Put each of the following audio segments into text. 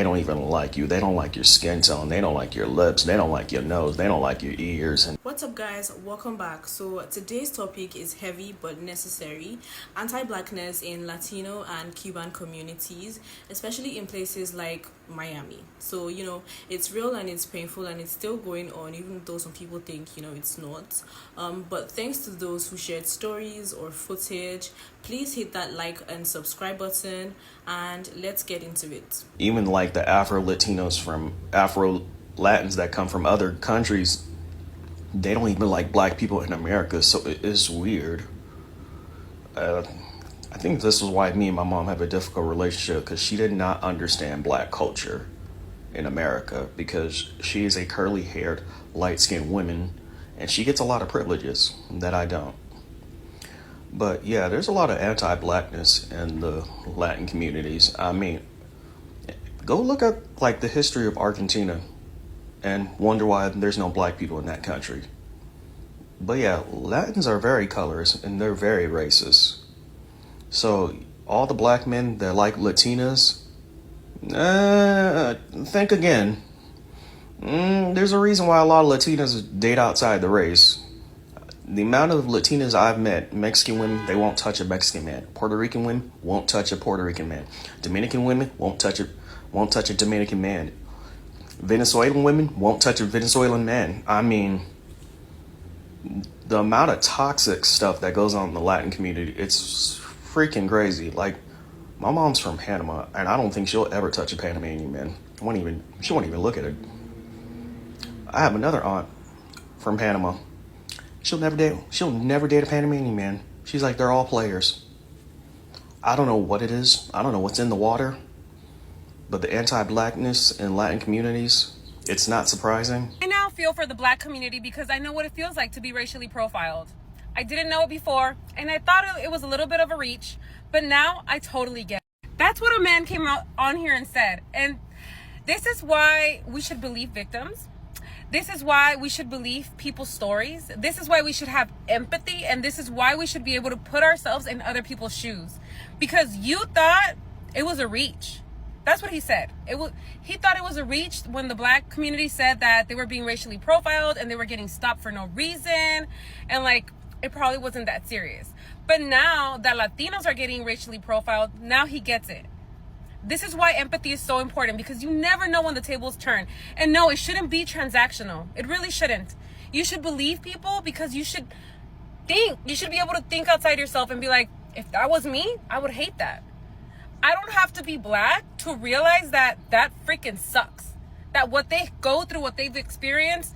They don't even like you. They don't like your skin tone. They don't like your lips. They don't like your nose. They don't like your ears. And what's up, guys? Welcome back. So today's topic is heavy but necessary: anti-blackness in Latino and Cuban communities, especially in places like Miami. So it's real and it's painful and it's still going on, even though some people think it's not. But thanks to those who shared stories or footage, please hit that like and subscribe button, and let's get into it. even like the Afro Latins that come from other countries, they don't even like black people in America. So it is weird. I think this is why me and my mom have a difficult relationship, because she did not understand black culture in America, because she is a curly haired, light skinned woman and she gets a lot of privileges that I don't. But yeah, there's a lot of anti blackness in the Latin communities. I mean, go look at like the history of Argentina and wonder why there's no black people in that country. But yeah, Latins are very colorist and they're very racist. So all the black men that like Latinas, think again. There's a reason why a lot of Latinas date outside the race. The amount of Latinas I've met, Mexican women, they won't touch a Mexican man. Puerto Rican women won't touch a Puerto Rican man. Dominican women won't touch a Dominican man. Venezuelan women won't touch a Venezuelan man. I mean, the amount of toxic stuff that goes on in the Latin community, it's freaking crazy. Like, my mom's from Panama, and I don't think she'll ever touch a Panamanian man. She won't even look at it. I have another aunt from Panama. She'll never date a Panamanian man. She's like, they're all players. I don't know what it is. I don't know what's in the water. But the anti-blackness in Latin communities, it's not surprising. I now feel for the black community because I know what it feels like to be racially profiled. I didn't know it before, and I thought it was a little bit of a reach, but now I totally get it. That's what a man came out on here and said. And this is why we should believe victims. This is why we should believe people's stories. This is why we should have empathy. And this is why we should be able to put ourselves in other people's shoes. Because you thought it was a reach. That's what he said. He thought it was a reach when the black community said that they were being racially profiled and they were getting stopped for no reason. And like, it probably wasn't that serious. But now that Latinos are getting racially profiled, now he gets it. This is why empathy is so important, because you never know when the tables turn. And no, it shouldn't be transactional. It really shouldn't. You should believe people because you should think. You should be able to think outside yourself and be like, if that was me, I would hate that. I don't have to be black to realize that freaking sucks. That what they go through, what they've experienced,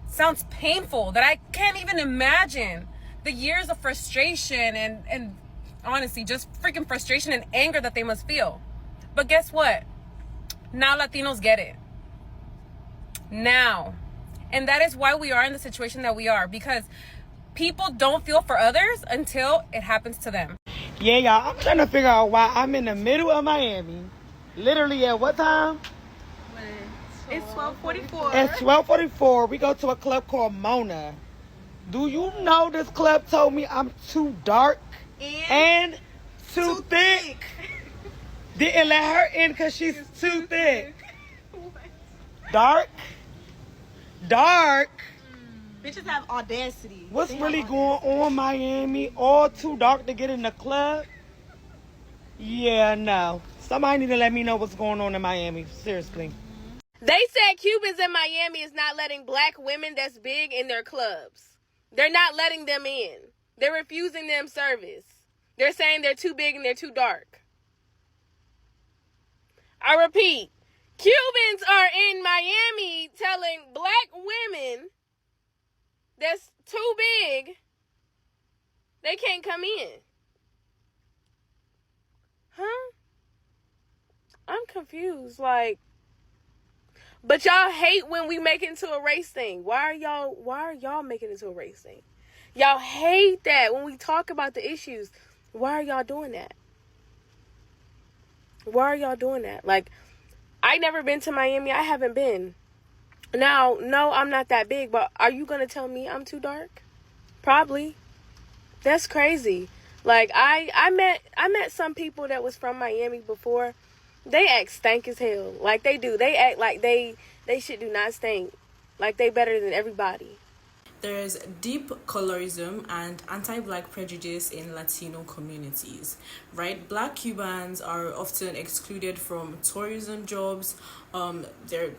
sounds painful. That I can't even imagine the years of frustration and honestly, just freaking frustration and anger that they must feel. But guess what? Now Latinos get it. Now. And that is why we are in the situation that we are. Because people don't feel for others until it happens to them. Yeah, y'all, I'm trying to figure out why I'm in the middle of Miami. Literally at what time? It's 12:44. At 12:44, we go to a club called Mona. Do you know this club told me I'm too dark and too thick? Didn't let her in because she's too thick. Dark. Bitches have audacity. What's really going on, Miami? All too dark to get in the club? Yeah, no. Somebody need to let me know what's going on in Miami. Seriously. They said Cubans in Miami is not letting black women that's big in their clubs. They're not letting them in. They're refusing them service. They're saying they're too big and they're too dark. I repeat, Cubans are in Miami telling black women that's too big, they can't come in. Huh? I'm confused. Like, but y'all hate when we make it into a race thing. Why are y'all making it into a race thing? Y'all hate that when we talk about the issues. Why are y'all doing that? Why are y'all doing that? Like, I never been to Miami. I haven't been. Now, no, I'm not that big, but are you going to tell me I'm too dark? Probably. That's crazy. Like, I met some people that was from Miami before, They act stank as hell. Like they do. They act like they shit do not stink. Like they better than everybody. There's deep colorism and anti-black prejudice in Latino communities, right? Black Cubans are often excluded from tourism jobs. They're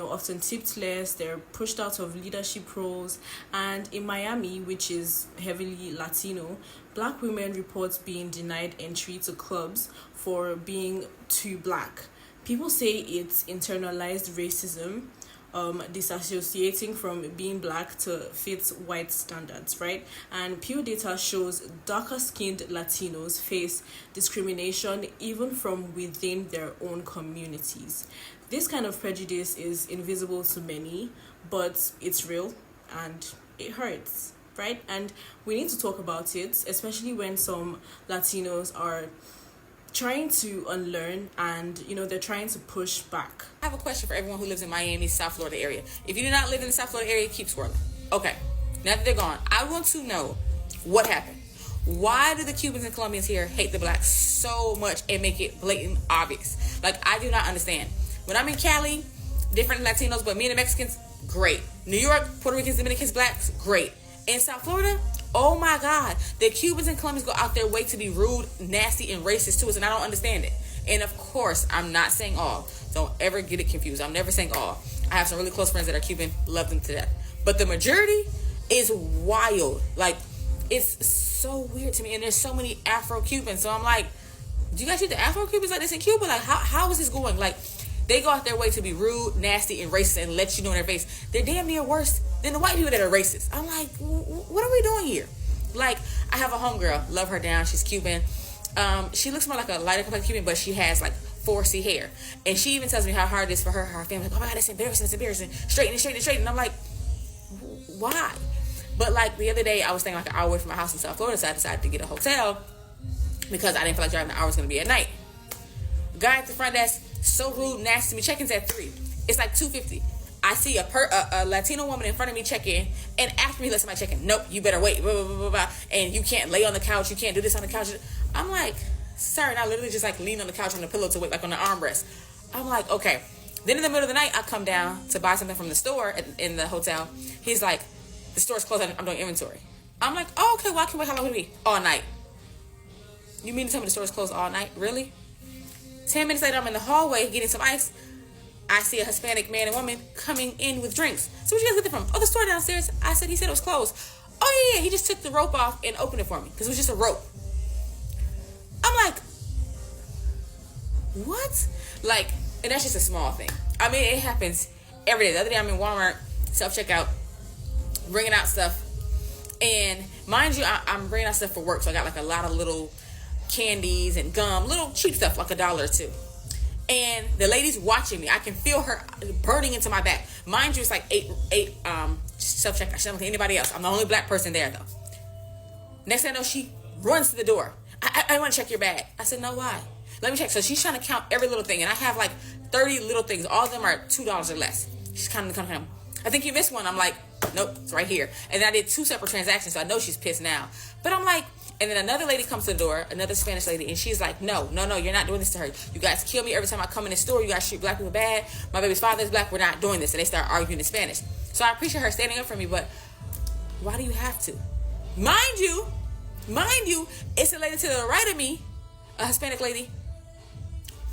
often tipped less. They're pushed out of leadership roles. And in Miami, which is heavily Latino, black women report being denied entry to clubs for being too black. People say it's internalized racism, disassociating from being black to fit white standards, right? And Pew data shows darker skinned Latinos face discrimination even from within their own communities. This kind of prejudice is invisible to many, but it's real and it hurts, right? And we need to talk about it, especially when some Latinos are trying to unlearn and they're trying to push back. I have a question for everyone who lives in Miami, South Florida area. If you do not live in the South Florida area, keep scrolling. Okay, now that they're gone, I want to know what happened. Why do the Cubans and Colombians here hate the blacks so much and make it blatant obvious? Like, I do not understand. When I'm in Cali, different Latinos, but me and the Mexicans, great. New York, Puerto Ricans, Dominicans, blacks, great. In South Florida, oh my God, the Cubans and Colombians go out their way to be rude, nasty, and racist to us, and I don't understand it. And of course, I'm not saying all. Don't ever get it confused. I'm never saying all. I have some really close friends that are Cuban, love them to death. But the majority is wild. Like, it's so weird to me. And there's so many Afro-Cubans. So I'm like, do you guys treat the Afro-Cubans like this in Cuba? Like, how is this going? Like, they go out their way to be rude, nasty, and racist and let you know in their face. They're damn near worse than the white people that are racist. I'm like, what are we doing here? Like, I have a homegirl, love her down. She's Cuban. She looks more like a lighter complexion Cuban, but she has like 4C hair. And she even tells me how hard it is for her family. Like, oh my God, it's embarrassing. Straighten. And I'm like, why? But like the other day, I was staying like an hour away from my house in South Florida, so I decided to get a hotel because I didn't feel like driving an hour was going to be at night. Guy at the front desk, so rude, nasty to me. Check-in's at 3. It's like $2.50. I see a Latino woman in front of me check in, and after me, let somebody check in. Nope, you better wait. Blah, blah, blah, blah, blah. And you can't lay on the couch. You can't do this on the couch. I'm like, sir, and I literally just like lean on the couch on the pillow to wait, like on the armrest. I'm like, okay. Then in the middle of the night, I come down to buy something from the store in the hotel. He's like, the store's closed. I'm doing inventory. I'm like, oh, okay. Well, I can wait. How long would it be? All night. You mean to tell me the store's closed all night? Really? 10 minutes later, I'm in the hallway getting some ice. I see a Hispanic man and woman coming in with drinks. So where'd you guys get it from? Oh, the store downstairs. I said, he said it was closed. Oh, yeah. He just took the rope off and opened it for me because it was just a rope. I'm like, what? Like, and that's just a small thing. I mean, it happens every day. The other day, I'm in Walmart, self-checkout, bringing out stuff. And mind you, I'm bringing out stuff for work. So I got like a lot of little candies and gum, little cheap stuff, like $1 or $2. And the lady's watching me. I can feel her burning into my back. Mind you, it's like eight self-checkout. She doesn't think anybody else. I'm the only black person there, though. Next thing I know, she runs to the door. I want to check your bag. I said, no, why? Let me check. So she's trying to count every little thing. And I have like 30 little things. All of them are $2 or less. She's counting. I think you missed one. I'm like, nope, it's right here. And then I did 2 separate transactions, so I know she's pissed now. But I'm like, and then another lady comes to the door, another Spanish lady, and she's like, no, you're not doing this to her. You guys kill me every time I come in the store. You guys treat black people bad. My baby's father is black. We're not doing this. And they start arguing in Spanish. So I appreciate her standing up for me, but why do you have to? Mind you, it's a lady to the right of me, a Hispanic lady.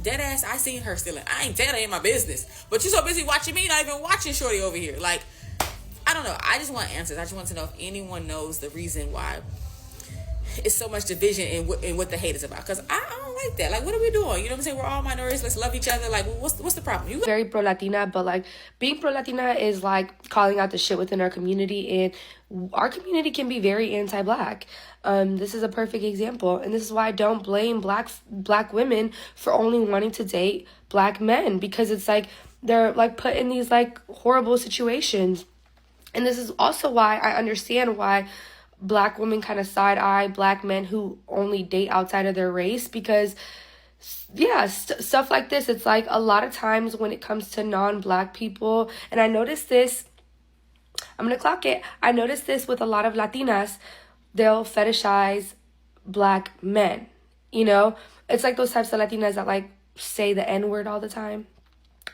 Dead ass, I seen her stealing. I ain't telling in my business. But you're so busy watching me, not even watching Shorty over here. Like, I don't know. I just want answers. I just want to know if anyone knows the reason why it's so much division in what the hate is about. Because I don't like that. Like, what are we doing? You know what I'm saying? We're all minorities. Let's love each other. Like, what's the problem? You very pro-Latina, but like being pro-Latina is like calling out the shit within our community, and our community can be very anti-black. This is a perfect example, and this is why I don't blame black women for only wanting to date black men, because it's like they're like put in these like horrible situations. And this is also why I understand why black women kind of side-eye black men who only date outside of their race, because yeah, stuff like this, it's like a lot of times when it comes to non-black people, and I noticed this, I'm gonna clock it, I noticed this with a lot of Latinas, they'll fetishize black men, you know? It's like those types of Latinas that like say the N-word all the time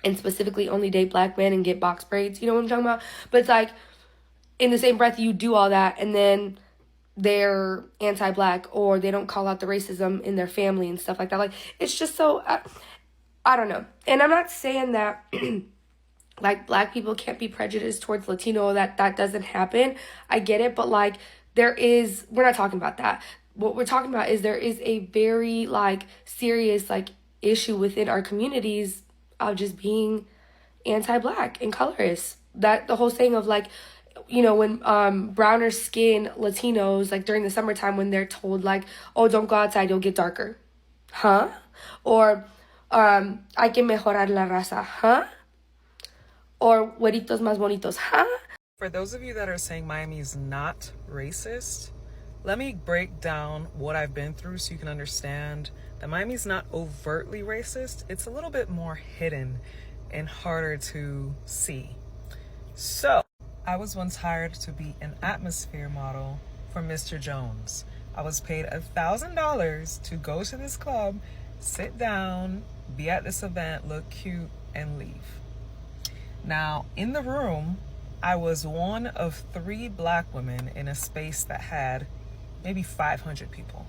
and specifically only date black men and get box braids. You know what I'm talking about? But it's like, in the same breath, you do all that and then they're anti-black or they don't call out the racism in their family and stuff like that. Like, it's just so, I don't know. And I'm not saying that like black people can't be prejudiced towards Latino, that doesn't happen. I get it, but like we're not talking about that. What we're talking about is there is a very like serious like issue within our communities of just being anti-black and colorist. That the whole saying of like, you know, when browner skin Latinos, like during the summertime when they're told like, oh, don't go outside, you'll get darker. Huh? Or hay que mejorar la raza. Huh? Or güeritos más bonitos. Huh? For those of you that are saying Miami is not racist, let me break down what I've been through so you can understand that Miami is not overtly racist. It's a little bit more hidden and harder to see. So, I was once hired to be an atmosphere model for Mr. Jones. I was paid $1,000 to go to this club, sit down, be at this event, look cute, and leave. Now, in the room, I was one of 3 black women in a space that had maybe 500 people.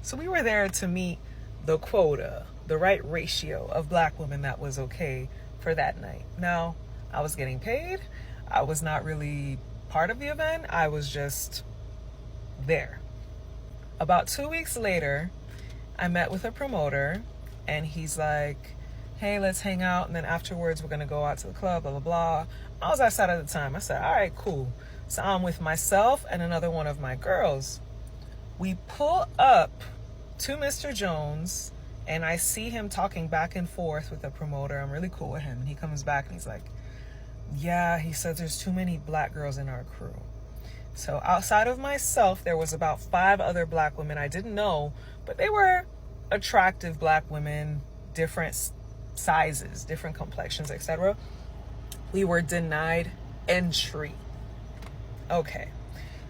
So we were there to meet the quota, the right ratio of black women that was okay for that night. Now, I was getting paid. I was not really part of the event. I was just there. About 2 weeks later, I met with a promoter and he's like, hey, let's hang out. And then afterwards, we're going to go out to the club, blah, blah, blah. I was outside at the time. I said, all right, cool. So I'm with myself and another one of my girls. We pull up to Mr. Jones and I see him talking back and forth with the promoter. I'm really cool with him. And he comes back and he's like, yeah, he said there's too many black girls in our crew. So outside of myself, there was about 5 other black women I didn't know, but they were attractive black women, different sizes, different complexions, etc. We were denied entry. Okay,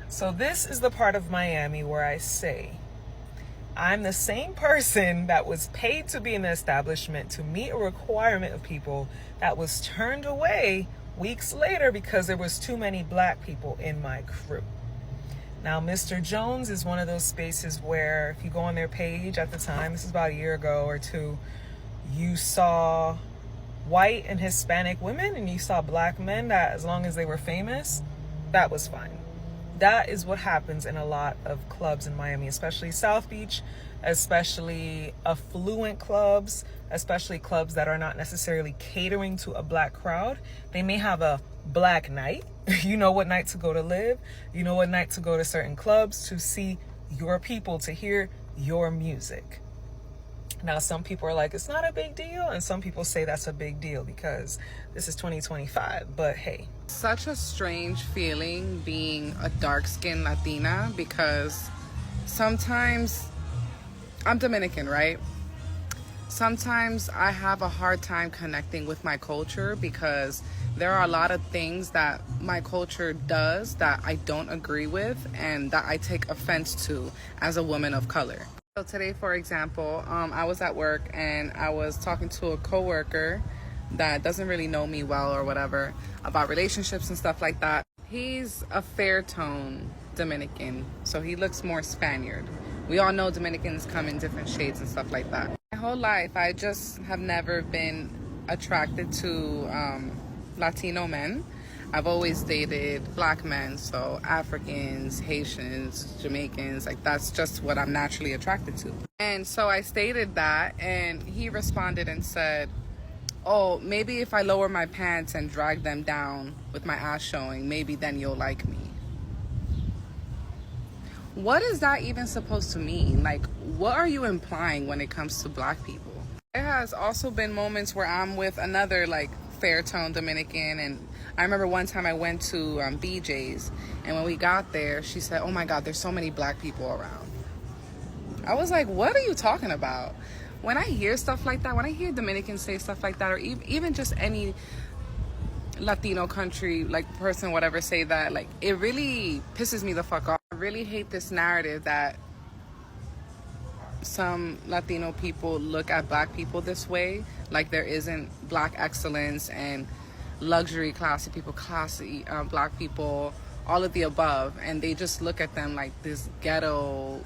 so this is the part of Miami where I say, I'm the same person that was paid to be in the establishment to meet a requirement of people that was turned away weeks later because there was too many black people in my crew. Now, Mr. Jones is one of those spaces where if you go on their page at the time, this is about a year ago or 2, you saw white and Hispanic women and you saw black men that as long as they were famous, that was fine. That is what happens in a lot of clubs in Miami, especially South Beach, especially affluent clubs, especially clubs that are not necessarily catering to a black crowd. They may have a black night. You know what night to go to live. You know what night to go to certain clubs to see your people, to hear your music. Now, some people are like, it's not a big deal. And some people say that's a big deal because this is 2025. But hey. Such a strange feeling being a dark-skinned Latina because sometimes I'm Dominican, right? Sometimes I have a hard time connecting with my culture because there are a lot of things that my culture does that I don't agree with and that I take offense to as a woman of color. So today, for example, I was at work and I was talking to a coworker that doesn't really know me well or whatever about relationships and stuff like that. He's a fair tone Dominican, so he looks more Spaniard. We all know Dominicans come in different shades and stuff like that. My whole life, I just have never been attracted to Latino men. I've always dated black men, so Africans, Haitians, Jamaicans, like that's just what I'm naturally attracted to. And so I stated that, and he responded and said, oh, maybe if I lower my pants and drag them down with my ass showing, maybe then you'll like me. What is that even supposed to mean? Like, what are you implying when it comes to black people? There has also been moments where I'm with another like fair tone Dominican, and I remember one time I went to BJ's, and when we got there, she said, oh my God, there's so many black people around. I was like, what are you talking about? When I hear stuff like that, when I hear Dominicans say stuff like that, or even just any Latino country, like person, whatever, say that, like, it really pisses me the fuck off. I really hate this narrative that some Latino people look at Black people this way, like there isn't Black excellence and luxury classy people, classy Black people, all of the above, and they just look at them like this ghetto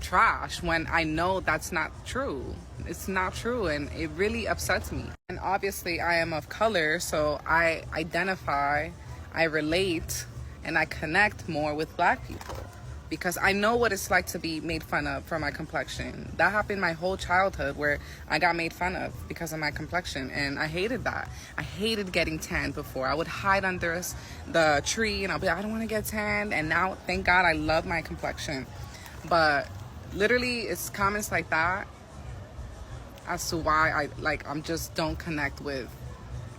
trash, when I know that's not true. It's not true, and it really upsets me. And obviously I am of color, so I identify, I relate, and I connect more with Black people because I know what it's like to be made fun of for my complexion. That happened my whole childhood, where I got made fun of because of my complexion, and I hated that. I hated getting tanned before. I would hide under the tree and I'll be like, I don't want to get tanned, and now thank God I love my complexion. But literally it's comments like that as to why I'm just don't connect with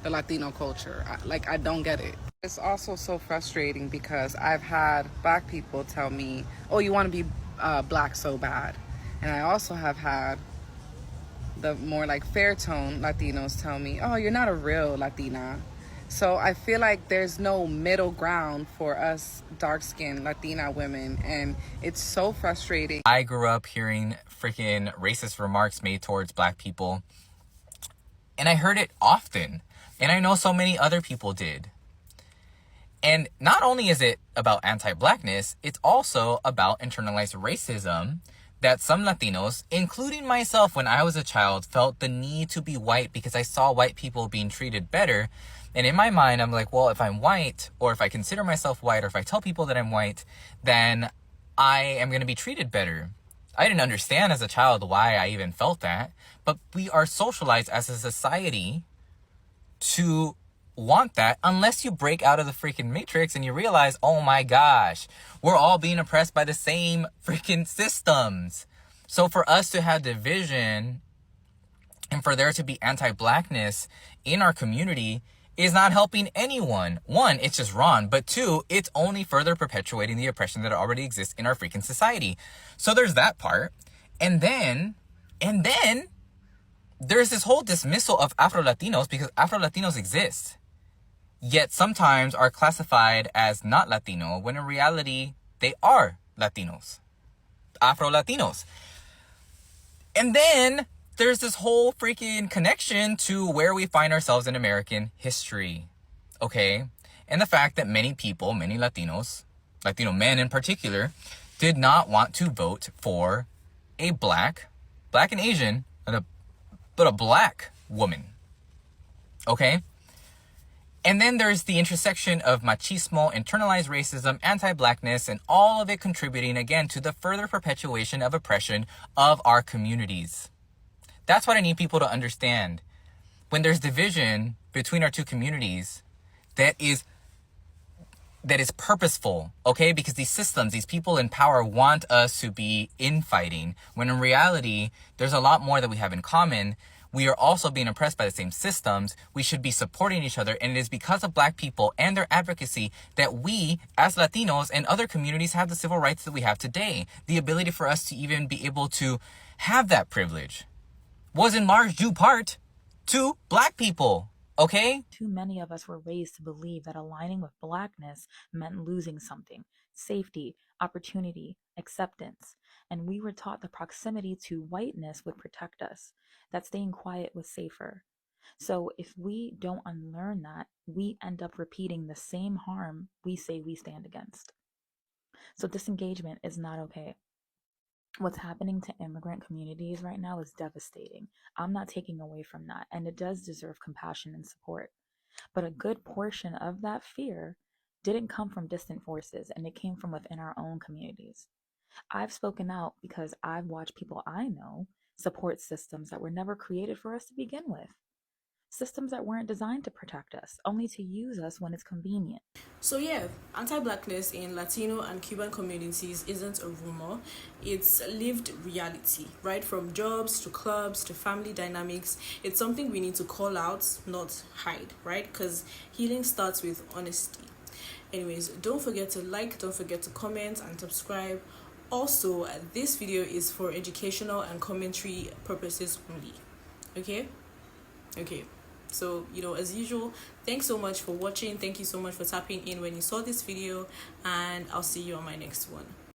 the Latino culture. I don't get it. It's also so frustrating because I've had Black people tell me, oh, you want to be Black so bad. And I also have had the more like fair tone Latinos tell me, oh, you're not a real Latina. So I feel like there's no middle ground for us dark-skinned Latina women, and it's so frustrating. I grew up hearing freaking racist remarks made towards Black people, and I heard it often, and I know so many other people did. And not only is it about anti-Blackness, it's also about internalized racism that some Latinos, including myself when I was a child, felt the need to be white because I saw white people being treated better. And in my mind, I'm like, well, if I'm white, or if I consider myself white, or if I tell people that I'm white, then I am going to be treated better. I didn't understand as a child why I even felt that, but we are socialized as a society to want that unless you break out of the freaking matrix and you realize, oh my gosh, we're all being oppressed by the same freaking systems. So for us to have division and for there to be anti-Blackness in our community is not helping anyone. One, it's just wrong. But two, it's only further perpetuating the oppression that already exists in our freaking society. So there's that part. And then there's this whole dismissal of Afro-Latinos because Afro-Latinos exist, yet sometimes are classified as not Latino, when in reality, they are Latinos, Afro-Latinos. And then there's this whole freaking connection to where we find ourselves in American history, okay? And the fact that many people, many Latinos, Latino men in particular, did not want to vote for a black and Asian, but a Black woman, okay? And then there's the intersection of machismo, internalized racism, anti-Blackness, and all of it contributing, again, to the further perpetuation of oppression of our communities. That's what I need people to understand. When there's division between our two communities, that is purposeful, okay? Because these systems, these people in power want us to be infighting, when in reality, there's a lot more that we have in common. We are also being oppressed by the same systems. We should be supporting each other. And it is because of Black people and their advocacy that we, as Latinos and other communities, have the civil rights that we have today. The ability for us to even be able to have that privilege was in large due part to Black people, okay? Too many of us were raised to believe that aligning with Blackness meant losing something: safety, opportunity, acceptance. And we were taught the proximity to whiteness would protect us, that staying quiet was safer. So if we don't unlearn that, we end up repeating the same harm we say we stand against. So disengagement is not okay. What's happening to immigrant communities right now is devastating. I'm not taking away from that, and it does deserve compassion and support. But a good portion of that fear didn't come from distant forces, and it came from within our own communities. I've spoken out because I've watched people I know support systems that were never created for us to begin with. Systems that weren't designed to protect us, only to use us when it's convenient. So yeah, anti-Blackness in Latino and Cuban communities isn't a rumor. It's lived reality, right? From jobs to clubs to family dynamics. It's something we need to call out, not hide, right? Because healing starts with honesty. Anyways, don't forget to like, don't forget to comment and subscribe. Also, this video is for educational and commentary purposes only. Okay? So, as usual, thanks so much for watching. Thank you so much for tapping in when you saw this video, and I'll see you on my next one.